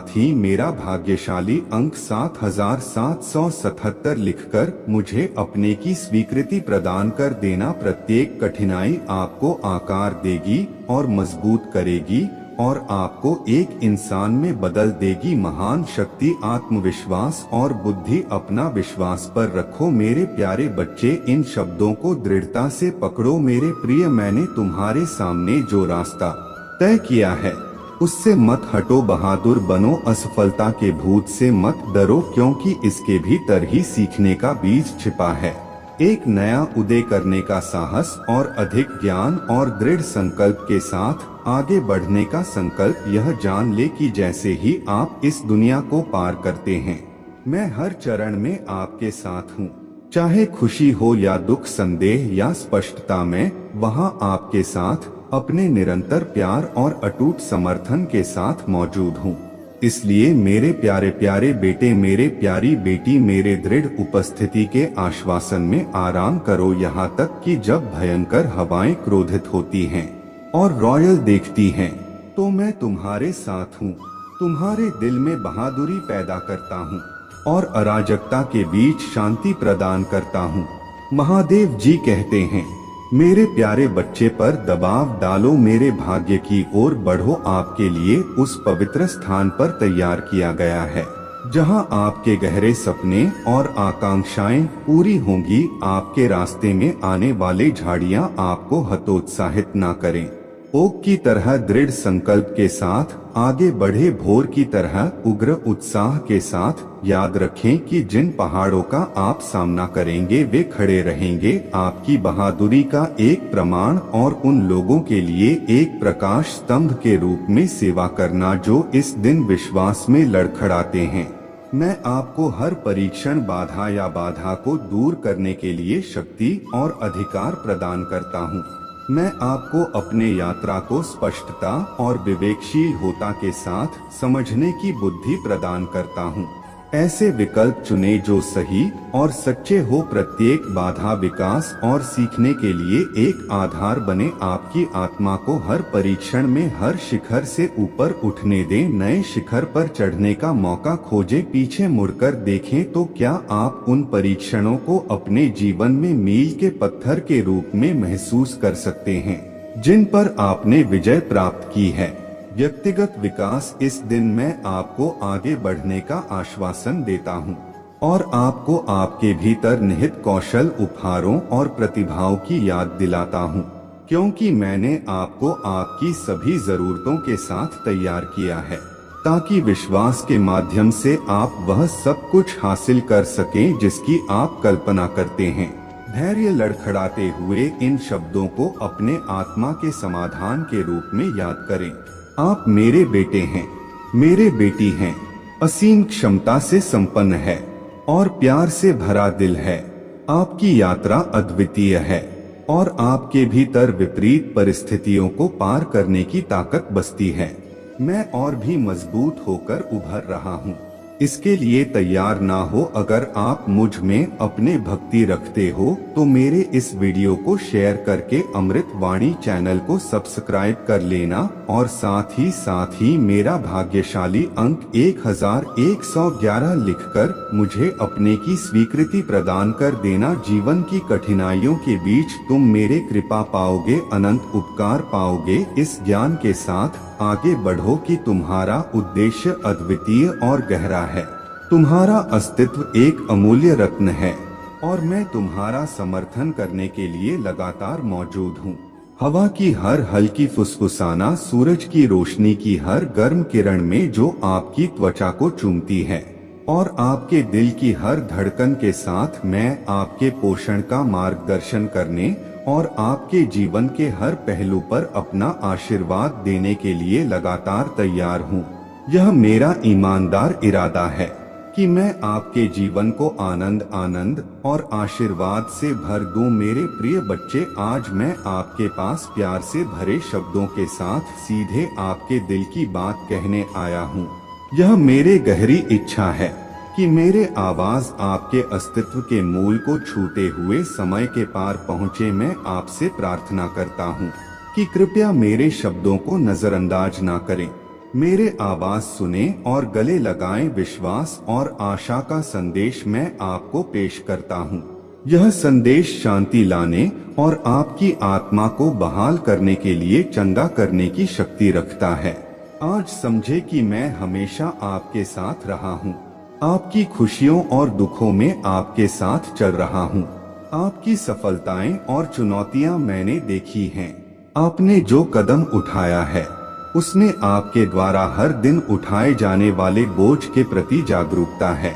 ही मेरा भाग्यशाली अंक 7777 लिखकर मुझे अपने की स्वीकृति प्रदान कर देना। प्रत्येक कठिनाई आपको आकार देगी और मजबूत करेगी और आपको एक इंसान में बदल देगी। महान शक्ति, आत्मविश्वास और बुद्धि, अपना विश्वास पर रखो मेरे प्यारे बच्चे। इन शब्दों को दृढ़ता से पकड़ो मेरे प्रिय। मैंने तुम्हारे सामने जो रास्ता तय किया है उससे मत हटो, बहादुर बनो, असफलता के भूत से मत डरो, क्योंकि इसके भीतर ही सीखने का बीज छिपा है। एक नया उदय करने का साहस और अधिक ज्ञान और दृढ़ संकल्प के साथ आगे बढ़ने का संकल्प। यह जान ले कि जैसे ही आप इस दुनिया को पार करते हैं, मैं हर चरण में आपके साथ हूँ। चाहे खुशी हो या दुख, संदेह या स्पष्टता, मैं वहाँ आपके साथ अपने निरंतर प्यार और अटूट समर्थन के साथ मौजूद हूँ। इसलिए मेरे प्यारे प्यारे बेटे, मेरे प्यारी बेटी, मेरे दृढ़ उपस्थिति के आश्वासन में आराम करो, यहाँ तक कि जब भयंकर हवाएं क्रोधित होती हैं और रॉयल देखती हैं, तो मैं तुम्हारे साथ हूँ। तुम्हारे दिल में बहादुरी पैदा करता हूँ और अराजकता के बीच शांति प्रदान करता हूँ। महादेव जी कहते हैं, मेरे प्यारे बच्चे पर दबाव डालो, मेरे भाग्य की ओर बढ़ो। आपके लिए उस पवित्र स्थान पर तैयार किया गया है जहां आपके गहरे सपने और आकांक्षाएं पूरी होंगी। आपके रास्ते में आने वाले झाड़ियां आपको हतोत्साहित ना करें, ओक की तरह दृढ़ संकल्प के साथ आगे बढ़े, भोर की तरह उग्र उत्साह के साथ। याद रखें कि जिन पहाड़ों का आप सामना करेंगे वे खड़े रहेंगे, आपकी बहादुरी का एक प्रमाण और उन लोगों के लिए एक प्रकाश स्तंभ के रूप में सेवा करना जो इस दिन विश्वास में लड़खड़ाते हैं। मैं आपको हर परीक्षण, बाधा या बाधा को दूर करने के लिए शक्ति और अधिकार प्रदान करता हूँ। मैं आपको अपने यात्रा को स्पष्टता और विवेकशील होता के साथ समझने की बुद्धि प्रदान करता हूँ। ऐसे विकल्प चुने जो सही और सच्चे हो। प्रत्येक बाधा विकास और सीखने के लिए एक आधार बने। आपकी आत्मा को हर परीक्षण में हर शिखर से ऊपर उठने दें, नए शिखर पर चढ़ने का मौका खोजें। पीछे मुड़कर देखें तो क्या आप उन परीक्षणों को अपने जीवन में मील के पत्थर के रूप में महसूस कर सकते हैं जिन पर आपने विजय प्राप्त की है। व्यक्तिगत विकास। इस दिन मैं आपको आगे बढ़ने का आश्वासन देता हूँ और आपको आपके भीतर निहित कौशल, उपहारों और प्रतिभाओं की याद दिलाता हूँ, क्योंकि मैंने आपको आपकी सभी जरूरतों के साथ तैयार किया है ताकि विश्वास के माध्यम से आप वह सब कुछ हासिल कर सकें जिसकी आप कल्पना करते हैं। धैर्य। लड़खड़ाते हुए इन शब्दों को अपने आत्मा के समाधान के रूप में याद करें। आप मेरे बेटे हैं, मेरे बेटी हैं, असीम क्षमता से संपन्न है और प्यार से भरा दिल है। आपकी यात्रा अद्वितीय है और आपके भीतर विपरीत परिस्थितियों को पार करने की ताकत बसती है। मैं और भी मजबूत होकर उभर रहा हूँ। इसके लिए तैयार ना हो। अगर आप मुझ में अपने भक्ति रखते हो तो मेरे इस वीडियो को शेयर करके अमृत वाणी चैनल को सब्सक्राइब कर लेना और साथ ही मेरा भाग्यशाली अंक 1111 लिखकर मुझे अपने की स्वीकृति प्रदान कर देना। जीवन की कठिनाइयों के बीच तुम मेरे कृपा पाओगे, अनंत उपकार पाओगे। इस ज्ञान के साथ आगे बढ़ो कि तुम्हारा उद्देश्य अद्वितीय और गहरा है। तुम्हारा अस्तित्व एक अमूल्य रत्न है और मैं तुम्हारा समर्थन करने के लिए लगातार मौजूद हूँ। हवा की हर हल्की फुसफुसाना, सूरज की रोशनी की हर गर्म किरण में जो आपकी त्वचा को चूमती है और आपके दिल की हर धड़कन के साथ मैं आपके पोषण का मार्गदर्शन करने और आपके जीवन के हर पहलू पर अपना आशीर्वाद देने के लिए लगातार तैयार हूँ। यह मेरा ईमानदार इरादा है कि मैं आपके जीवन को आनंद और आशीर्वाद से भर दूं। मेरे प्रिय बच्चे, आज मैं आपके पास प्यार से भरे शब्दों के साथ सीधे आपके दिल की बात कहने आया हूँ। यह मेरी गहरी इच्छा है कि मेरे आवाज आपके अस्तित्व के मूल को छूते हुए समय के पार पहुँचे। मैं आपसे प्रार्थना करता हूँ कि कृपया मेरे शब्दों को नजरअंदाज ना करें। मेरे आवाज सुने और गले लगाएं। विश्वास और आशा का संदेश मैं आपको पेश करता हूँ। यह संदेश शांति लाने और आपकी आत्मा को बहाल करने के लिए चंगा करने की शक्ति रखता है। आज समझे कि मैं हमेशा आपके साथ रहा हूँ, आपकी खुशियों और दुखों में आपके साथ चल रहा हूँ। आपकी सफलताएं और चुनौतियां मैंने देखी हैं। आपने जो कदम उठाया है उसमें आपके द्वारा हर दिन उठाए जाने वाले बोझ के प्रति जागरूकता है।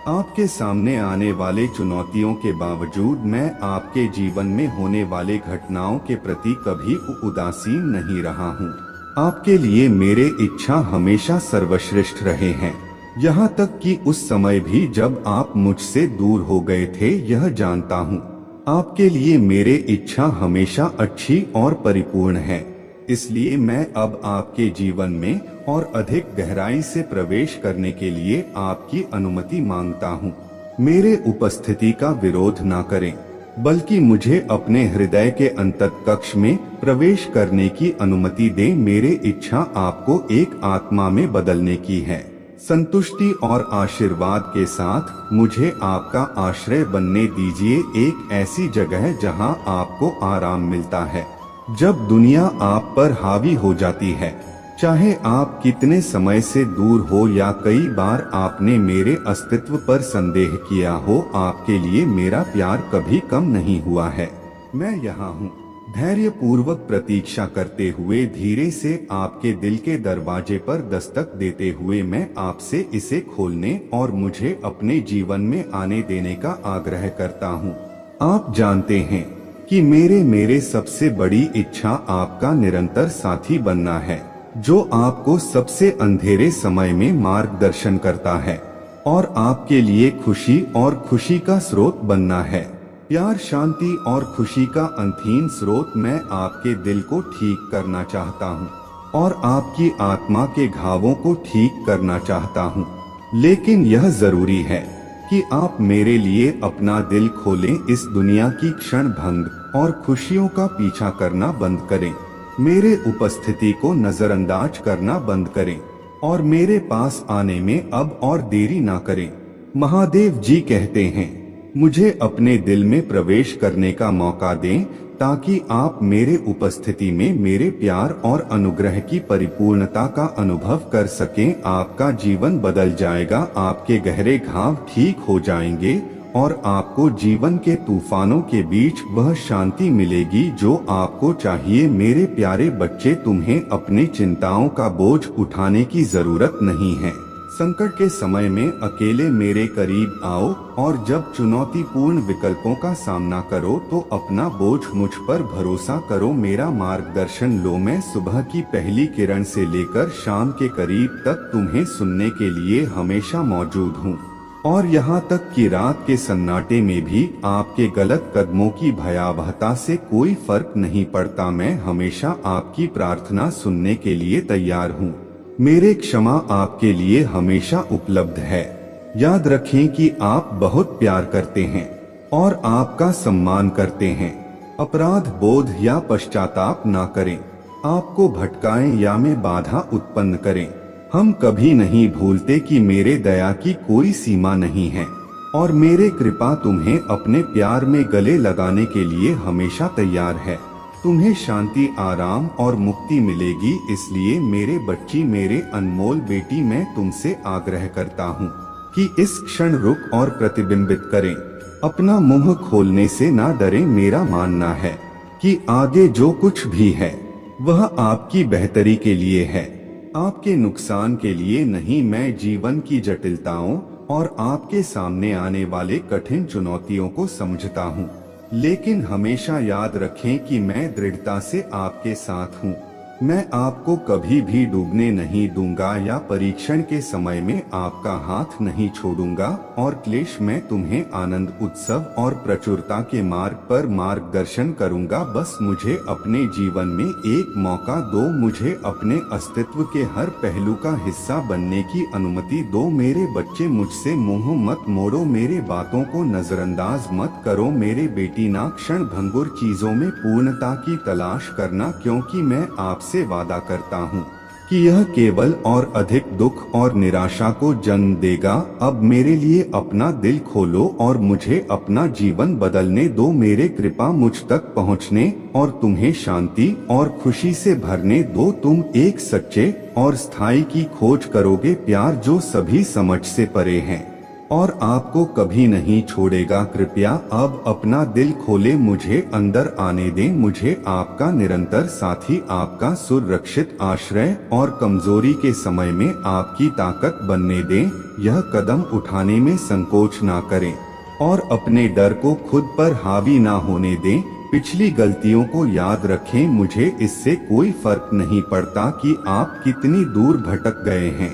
आपके सामने आने वाले चुनौतियों के बावजूद मैं आपके जीवन में होने वाले घटनाओं के प्रति कभी उदासीन नहीं रहा हूँ। आपके लिए मेरे इच्छा हमेशा सर्वश्रेष्ठ रहे हैं, यहाँ तक कि उस समय भी जब आप मुझसे दूर हो गए थे। यह जानता हूँ आपके लिए मेरे इच्छा हमेशा अच्छी और परिपूर्ण है। इसलिए मैं अब आपके जीवन में और अधिक गहराई से प्रवेश करने के लिए आपकी अनुमति मांगता हूँ। मेरे उपस्थिति का विरोध ना करें, बल्कि मुझे अपने हृदय के अंतत कक्ष में प्रवेश करने की अनुमति दें। मेरी इच्छा आपको एक आत्मा में बदलने की है। संतुष्टि और आशीर्वाद के साथ मुझे आपका आश्रय बनने दीजिए, एक ऐसी जगह जहां आपको आराम मिलता है जब दुनिया आप पर हावी हो जाती है। चाहे आप कितने समय से दूर हो या कई बार आपने मेरे अस्तित्व पर संदेह किया हो, आपके लिए मेरा प्यार कभी कम नहीं हुआ है। मैं यहाँ हूँ। धैर्य पूर्वक प्रतीक्षा करते हुए धीरे से आपके दिल के दरवाजे पर दस्तक देते हुए मैं आपसे इसे खोलने और मुझे अपने जीवन में आने देने का आग्रह करता हूँ। आप जानते हैं कि मेरे सबसे बड़ी इच्छा आपका निरंतर साथी बनना है, जो आपको सबसे अंधेरे समय में मार्गदर्शन करता है और आपके लिए खुशी और खुशी का स्रोत बनना है। प्यार, शांति और खुशी का अनंत स्रोत मैं आपके दिल को ठीक करना चाहता हूँ और आपकी आत्मा के घावों को ठीक करना चाहता हूँ। लेकिन यह जरूरी है कि आप मेरे लिए अपना दिल खोलें, इस दुनिया की क्षण भंग और खुशियों का पीछा करना बंद करें, मेरे उपस्थिति को नजरअंदाज करना बंद करें और मेरे पास आने में अब और देरी ना करें। महादेव जी कहते हैं, मुझे अपने दिल में प्रवेश करने का मौका दें ताकि आप मेरे उपस्थिति में मेरे प्यार और अनुग्रह की परिपूर्णता का अनुभव कर सकें। आपका जीवन बदल जाएगा, आपके गहरे घाव ठीक हो जाएंगे और आपको जीवन के तूफानों के बीच वह शांति मिलेगी जो आपको चाहिए। मेरे प्यारे बच्चे, तुम्हें अपने चिंताओं का बोझ उठाने की जरूरत नहीं है। संकट के समय में अकेले मेरे करीब आओ और जब चुनौतीपूर्ण विकल्पों का सामना करो तो अपना बोझ मुझ पर भरोसा करो, मेरा मार्गदर्शन लो। मैं सुबह की पहली किरण से लेकर शाम के करीब तक तुम्हें सुनने के लिए हमेशा मौजूद हूँ और यहाँ तक कि रात के सन्नाटे में भी आपके गलत कदमों की भयावहता से कोई फर्क नहीं पड़ता। मैं हमेशा आपकी प्रार्थना सुनने के लिए तैयार हूँ। मेरे क्षमा आपके लिए हमेशा उपलब्ध है। याद रखें कि आप बहुत प्यार करते हैं और आपका सम्मान करते हैं। अपराध बोध या पश्चाताप ना करें, आपको भटकाएं या में बाधा उत्पन्न करें। हम कभी नहीं भूलते कि मेरे दया की कोई सीमा नहीं है और मेरे कृपा तुम्हें अपने प्यार में गले लगाने के लिए हमेशा तैयार है। तुम्हें शांति, आराम और मुक्ति मिलेगी। इसलिए मेरे बच्ची, मेरे अनमोल बेटी, मैं तुमसे आग्रह करता हूँ कि इस क्षण रुक और प्रतिबिंबित करें। अपना मुंह खोलने से ना डरें। मेरा मानना है कि आगे जो कुछ भी है वह आपकी बेहतरी के लिए है, आपके नुकसान के लिए नहीं। मैं जीवन की जटिलताओं और आपके सामने आने वाले कठिन चुनौतियों को समझता हूँ, लेकिन हमेशा याद रखें कि मैं दृढ़ता से आपके साथ हूँ। मैं आपको कभी भी डूबने नहीं दूंगा या परीक्षण के समय में आपका हाथ नहीं छोड़ूंगा और क्लेश में तुम्हें आनंद, उत्सव और प्रचुरता के मार्ग पर मार्गदर्शन करूंगा। बस मुझे अपने जीवन में एक मौका दो, मुझे अपने अस्तित्व के हर पहलू का हिस्सा बनने की अनुमति दो। मेरे बच्चे, मुझसे मुंह मत मोड़ो, मेरे बातों को नजरअंदाज मत करो। मेरे बेटी, ना क्षण भंगुर चीजों में पूर्णता की तलाश करना, क्योंकि मैं आपसे वादा करता हूँ कि यह केवल और अधिक दुख और निराशा को जन्म देगा। अब मेरे लिए अपना दिल खोलो और मुझे अपना जीवन बदलने दो। मेरे कृपा मुझ तक पहुँचने और तुम्हें शांति और खुशी से भरने दो। तुम एक सच्चे और स्थायी की खोज करोगे, प्यार जो सभी समझ से परे है और आपको कभी नहीं छोड़ेगा। कृपया अब अपना दिल खोले, मुझे अंदर आने दें। मुझे आपका निरंतर साथी, आपका सुरक्षित आश्रय और कमजोरी के समय में आपकी ताकत बनने दें। यह कदम उठाने में संकोच ना करें और अपने डर को खुद पर हावी ना होने दें। पिछली गलतियों को याद रखें। मुझे इससे कोई फर्क नहीं पड़ता कि आप कितनी दूर भटक गए हैं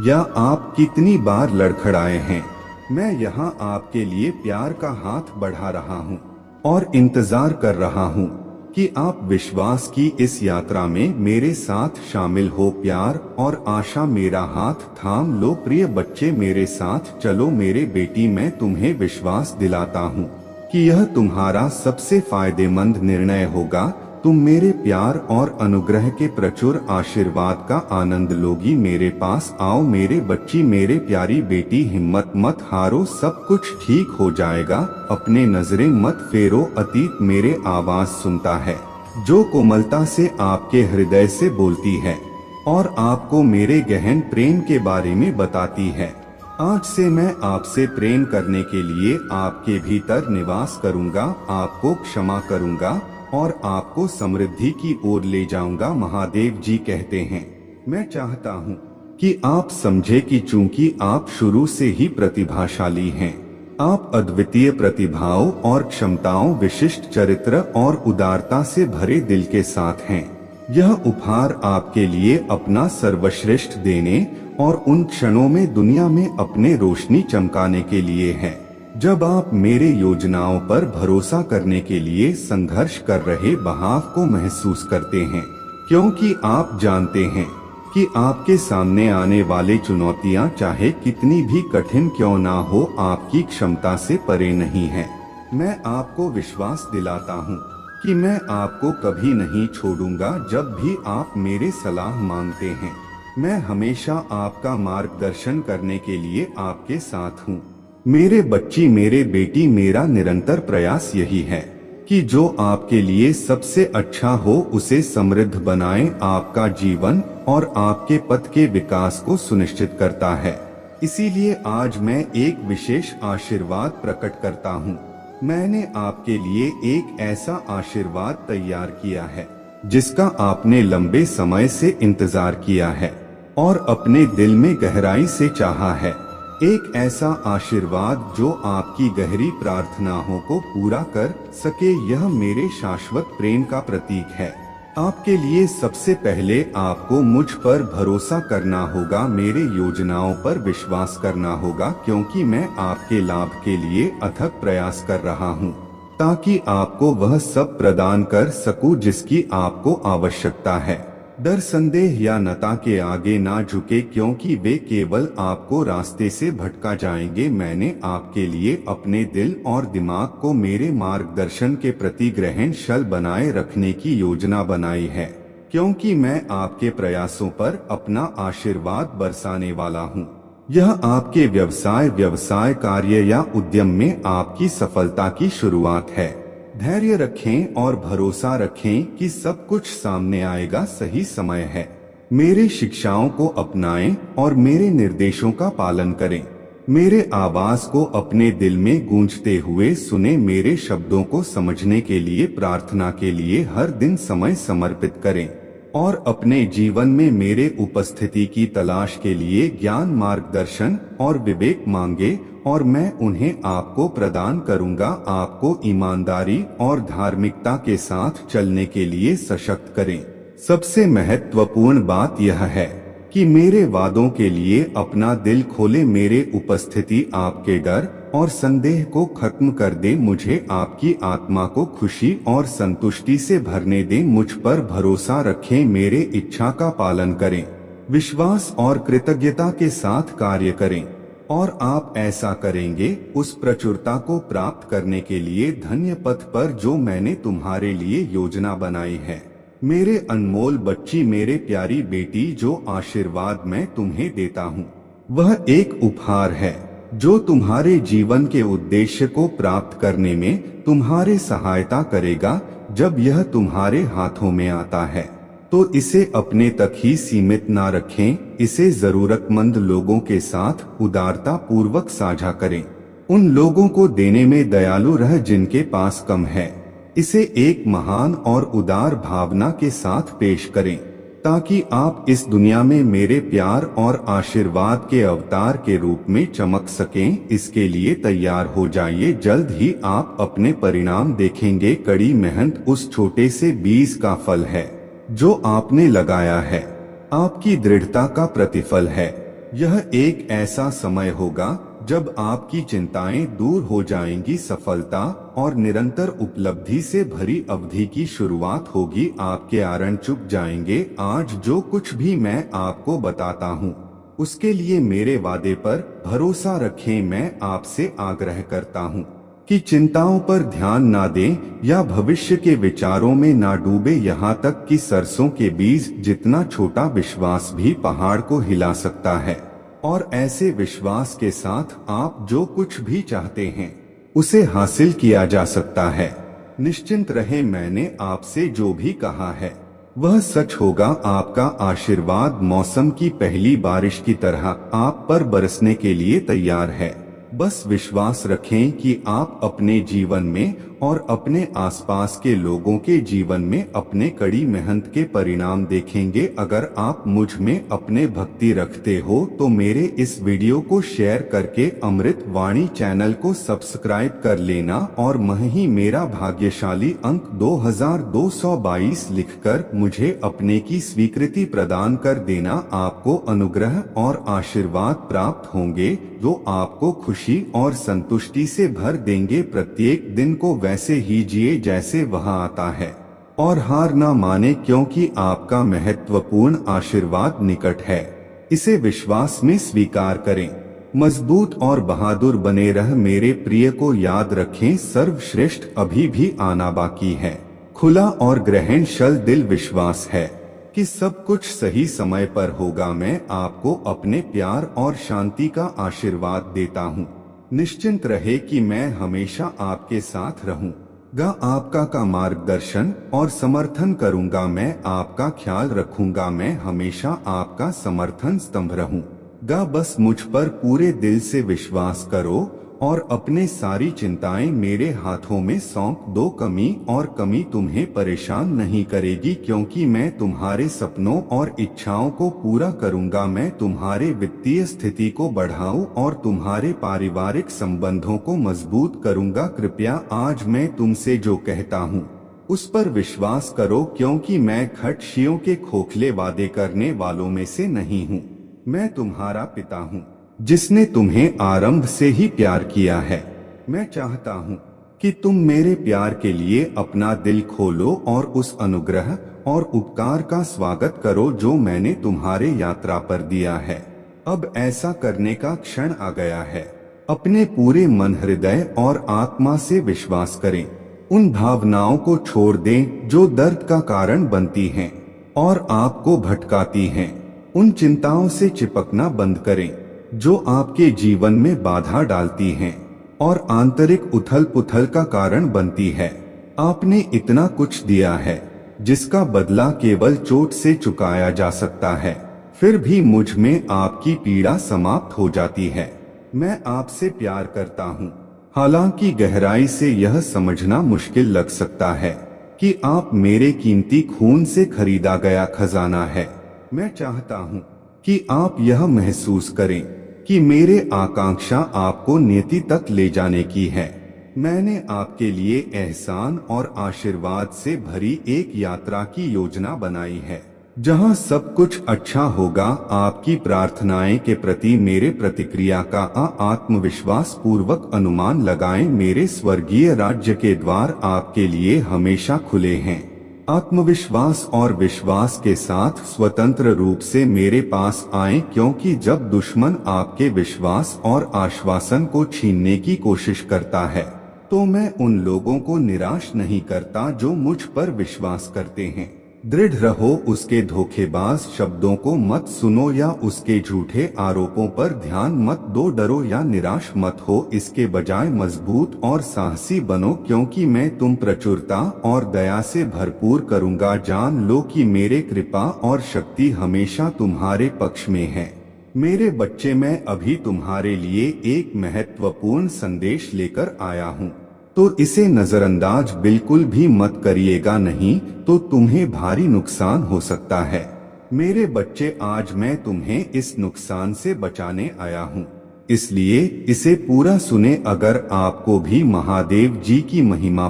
या आप कितनी बार लड़खड़ाए हैं। मैं यहाँ आपके लिए प्यार का हाथ बढ़ा रहा हूँ और इंतजार कर रहा हूँ कि आप विश्वास की इस यात्रा में मेरे साथ शामिल हो। प्यार और आशा मेरा हाथ थाम लो। प्रिय बच्चे, मेरे साथ चलो। मेरे बेटी, मैं तुम्हें विश्वास दिलाता हूँ कि यह तुम्हारा सबसे फायदेमंद निर्णय होगा। तुम मेरे प्यार और अनुग्रह के प्रचुर आशीर्वाद का आनंद लोगी। मेरे पास आओ मेरे बच्ची, मेरे प्यारी बेटी, हिम्मत मत हारो, सब कुछ ठीक हो जाएगा। अपने नजरें मत फेरो, अतीत मेरे आवाज सुनता है जो कोमलता से आपके हृदय से बोलती है और आपको मेरे गहन प्रेम के बारे में बताती है। आज से मैं आपसे प्रेम करने के लिए आपके भीतर निवास करूंगा, आपको क्षमा करूंगा और आपको समृद्धि की ओर ले जाऊंगा। महादेव जी कहते हैं, मैं चाहता हूँ कि आप समझे कि चूंकि आप शुरू से ही प्रतिभाशाली हैं, आप अद्वितीय प्रतिभाओं और क्षमताओं, विशिष्ट चरित्र और उदारता से भरे दिल के साथ हैं। यह उपहार आपके लिए अपना सर्वश्रेष्ठ देने और उन क्षणों में दुनिया में अपने रोशनी चमकाने के लिए है जब आप मेरे योजनाओं पर भरोसा करने के लिए संघर्ष कर रहे बहाव को महसूस करते हैं, क्योंकि आप जानते हैं कि आपके सामने आने वाली चुनौतियां चाहे कितनी भी कठिन क्यों ना हो, आपकी क्षमता से परे नहीं है। मैं आपको विश्वास दिलाता हूँ कि मैं आपको कभी नहीं छोड़ूंगा। जब भी आप मेरे सलाह मांगते हैं, मैं हमेशा आपका मार्गदर्शन करने के लिए आपके साथ हूँ। मेरे बच्ची, मेरे बेटी, मेरा निरंतर प्रयास यही है कि जो आपके लिए सबसे अच्छा हो उसे समृद्ध बनाएं। आपका जीवन और आपके पथ के विकास को सुनिश्चित करता है। इसीलिए आज मैं एक विशेष आशीर्वाद प्रकट करता हूँ। मैंने आपके लिए एक ऐसा आशीर्वाद तैयार किया है जिसका आपने लंबे समय से इंतजार किया है और अपने दिल में गहराई से चाहा है। एक ऐसा आशीर्वाद जो आपकी गहरी प्रार्थनाओं को पूरा कर सके। यह मेरे शाश्वत प्रेम का प्रतीक है। आपके लिए सबसे पहले आपको मुझ पर भरोसा करना होगा, मेरे योजनाओं पर विश्वास करना होगा, क्योंकि मैं आपके लाभ के लिए अथक प्रयास कर रहा हूँ ताकि आपको वह सब प्रदान कर सकूं जिसकी आपको आवश्यकता है। डर, संदेह या नता के आगे ना झुके, क्योंकि वे केवल आपको रास्ते से भटका जाएंगे। मैंने आपके लिए अपने दिल और दिमाग को मेरे मार्गदर्शन के प्रति ग्रहणशील बनाए रखने की योजना बनाई है, क्योंकि मैं आपके प्रयासों पर अपना आशीर्वाद बरसाने वाला हूँ। यह आपके व्यवसाय, कार्य या उद्यम में आपकी सफलता की शुरुआत है। धैर्य रखें और भरोसा रखें कि सब कुछ सामने आएगा। सही समय है। मेरे शिक्षाओं को अपनाएं और मेरे निर्देशों का पालन करें। मेरे आवाज को अपने दिल में गूंजते हुए सुने। मेरे शब्दों को समझने के लिए प्रार्थना के लिए हर दिन समय समर्पित करें और अपने जीवन में मेरे उपस्थिति की तलाश के लिए ज्ञान, मार्गदर्शन और विवेक मांगे और मैं उन्हें आपको प्रदान करूंगा। आपको ईमानदारी और धार्मिकता के साथ चलने के लिए सशक्त करें। सबसे महत्वपूर्ण बात यह है कि मेरे वादों के लिए अपना दिल खोले। मेरे उपस्थिति आपके डर और संदेह को खत्म कर दे। मुझे आपकी आत्मा को खुशी और संतुष्टि से भरने दें। मुझ पर भरोसा रखें, मेरे इच्छा का पालन करें, विश्वास और कृतज्ञता के साथ कार्य करें और आप ऐसा करेंगे उस प्रचुरता को प्राप्त करने के लिए धन्य पथ पर जो मैंने तुम्हारे लिए योजना बनाई है। मेरे अनमोल बच्ची, मेरे प्यारी बेटी, जो आशीर्वाद मैं तुम्हें देता हूँ वह एक उपहार है जो तुम्हारे जीवन के उद्देश्य को प्राप्त करने में तुम्हारे सहायता करेगा। जब यह तुम्हारे हाथों में आता है तो इसे अपने तक ही सीमित ना रखें, इसे जरूरतमंद लोगों के साथ उदारता पूर्वक साझा करें। उन लोगों को देने में दयालु रह जिनके पास कम है। इसे एक महान और उदार भावना के साथ पेश करें ताकि आप इस दुनिया में मेरे प्यार और आशीर्वाद के अवतार के रूप में चमक सकें। इसके लिए तैयार हो जाइए, जल्द ही आप अपने परिणाम देखेंगे। कड़ी मेहनत उस छोटे से बीज का फल है जो आपने लगाया है, आपकी दृढ़ता का प्रतिफल है। यह एक ऐसा समय होगा जब आपकी चिंताएं दूर हो जाएंगी, सफलता और निरंतर उपलब्धि से भरी अवधि की शुरुआत होगी। आपके आरण चुक जाएंगे। आज जो कुछ भी मैं आपको बताता हूँ उसके लिए मेरे वादे पर भरोसा रखें। मैं आपसे आग्रह करता हूँ कि चिंताओं पर ध्यान ना दें या भविष्य के विचारों में ना डूबे। यहाँ तक कि सरसों के बीज जितना छोटा विश्वास भी पहाड़ को हिला सकता है और ऐसे विश्वास के साथ आप जो कुछ भी चाहते हैं उसे हासिल किया जा सकता है। निश्चिंत रहें, मैंने आपसे जो भी कहा है वह सच होगा। आपका आशीर्वाद मौसम की पहली बारिश की तरह आप पर बरसने के लिए तैयार है। बस विश्वास रखें कि आप अपने जीवन में और अपने आसपास के लोगों के जीवन में अपने कड़ी मेहनत के परिणाम देखेंगे। अगर आप मुझ में अपने भक्ति रखते हो तो मेरे इस वीडियो को शेयर करके अमृत वाणी चैनल को सब्सक्राइब कर लेना और वहीं मेरा भाग्यशाली अंक 2222 लिखकर मुझे अपने की स्वीकृति प्रदान कर देना। आपको अनुग्रह और आशीर्वाद प्राप्त होंगे जो आपको खुशी और संतुष्टि से भर देंगे। प्रत्येक दिन को वैसे ही जिए जैसे वह आता है और हार ना माने, क्योंकि आपका महत्वपूर्ण आशीर्वाद निकट है। इसे विश्वास में स्वीकार करें। मजबूत और बहादुर बने रह मेरे प्रिय को याद रखें, सर्वश्रेष्ठ अभी भी आना बाकी है। खुला और ग्रहणशील दिल विश्वास है कि सब कुछ सही समय पर होगा। मैं आपको अपने प्यार और शांति का आशीर्वाद देता हूँ। निश्चिंत रहे कि मैं हमेशा आपके साथ रहूंगा, आपका का मार्गदर्शन और समर्थन करूंगा। मैं आपका ख्याल रखूंगा, मैं हमेशा आपका समर्थन स्तंभ रहूंगा। बस मुझ पर पूरे दिल से विश्वास करो और अपने सारी चिंताएं मेरे हाथों में सौंप दो। कमी तुम्हें परेशान नहीं करेगी, क्योंकि मैं तुम्हारे सपनों और इच्छाओं को पूरा करूंगा। मैं तुम्हारे वित्तीय स्थिति को बढ़ाऊं और तुम्हारे पारिवारिक संबंधों को मजबूत करूंगा। कृपया आज मैं तुमसे जो कहता हूँ उस पर विश्वास करो, क्योंकि मैं खटशियों के खोखले वादे करने वालों में से नहीं हूँ। मैं तुम्हारा पिता हूँ जिसने तुम्हें आरंभ से ही प्यार किया है। मैं चाहता हूँ कि तुम मेरे प्यार के लिए अपना दिल खोलो और उस अनुग्रह और उपकार का स्वागत करो जो मैंने तुम्हारे यात्रा पर दिया है। अब ऐसा करने का क्षण आ गया है। अपने पूरे मन, हृदय और आत्मा से विश्वास करें। उन भावनाओं को छोड़ दें जो दर्द का कारण बनती हैं और आपको भटकाती हैं। उन चिंताओं से चिपकना बंद करें जो आपके जीवन में बाधा डालती हैं और आंतरिक उथल पुथल का कारण बनती है। आपने इतना कुछ दिया है जिसका बदला केवल चोट से चुकाया जा सकता है, फिर भी मुझ में आपकी पीड़ा समाप्त हो जाती है। मैं आपसे प्यार करता हूँ, हालांकि गहराई से यह समझना मुश्किल लग सकता है कि आप मेरे कीमती खून से खरीदा गया खजाना है। मैं चाहता हूँ कि आप यह महसूस करें कि मेरे आकांक्षा आपको नियति तक ले जाने की है। मैंने आपके लिए एहसान और आशीर्वाद से भरी एक यात्रा की योजना बनाई है, जहां सब कुछ अच्छा होगा। आपकी प्रार्थनाएं के प्रति मेरे प्रतिक्रिया का आत्मविश्वास पूर्वक अनुमान लगाएं। मेरे स्वर्गीय राज्य के द्वार आपके लिए हमेशा खुले हैं। आत्मविश्वास और विश्वास के साथ स्वतंत्र रूप से मेरे पास आएं, क्योंकि जब दुश्मन आपके विश्वास और आश्वासन को छीनने की कोशिश करता है तो मैं उन लोगों को निराश नहीं करता जो मुझ पर विश्वास करते हैं। दृढ़ रहो, उसके धोखेबाज शब्दों को मत सुनो या उसके झूठे आरोपों पर ध्यान मत दो। डरो या निराश मत हो, इसके बजाय मजबूत और साहसी बनो, क्योंकि मैं तुम प्रचुरता और दया से भरपूर करूंगा। जान लो कि मेरे कृपा और शक्ति हमेशा तुम्हारे पक्ष में है। मेरे बच्चे, मैं अभी तुम्हारे लिए एक महत्वपूर्ण संदेश लेकर आया हूँ, तो इसे नजरअंदाज बिल्कुल भी मत करिएगा, नहीं तो तुम्हें भारी नुकसान हो सकता है। मेरे बच्चे, आज मैं तुम्हें इस नुकसान से बचाने आया हूँ, इसलिए इसे पूरा सुने। अगर आपको भी महादेव जी की महिमा